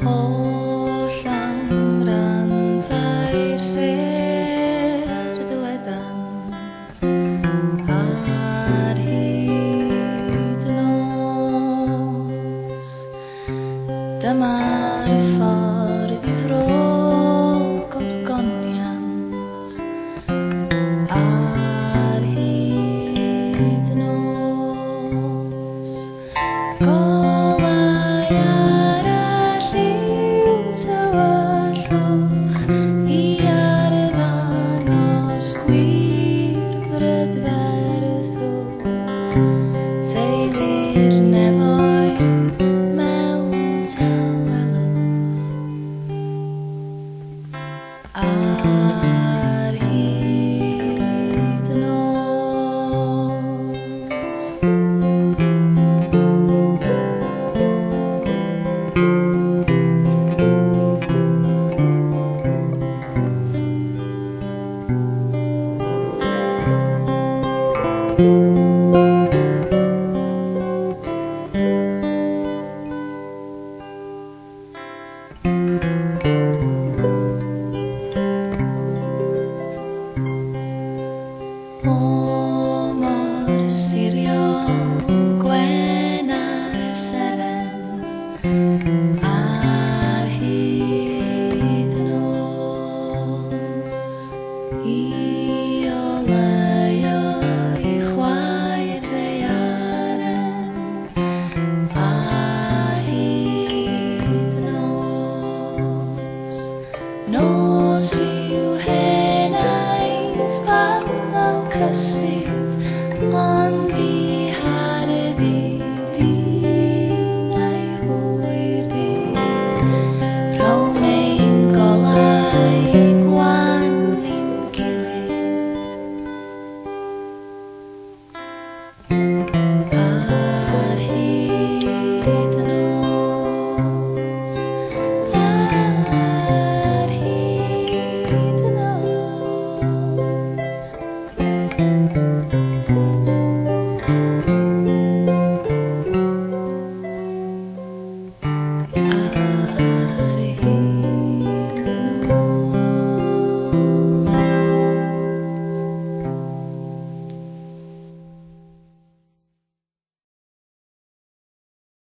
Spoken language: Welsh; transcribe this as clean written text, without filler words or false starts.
Holl amrantau'r ddywedant ar hyd y nos. Dyma'r ffordd I fro gogoniant ar hyd y nos. Golau arall i'w tywyllwch I arddangos gwir brydferthwch. Teulu'r nefoedd mewn tawelwch ar hyd y nos. O mor siriol gwena'r seren ar hyd y nos. I oleuo'i chwaer ddeiaren ar hyd y nos. Nos yw henaint pan ddaw cysydd ond I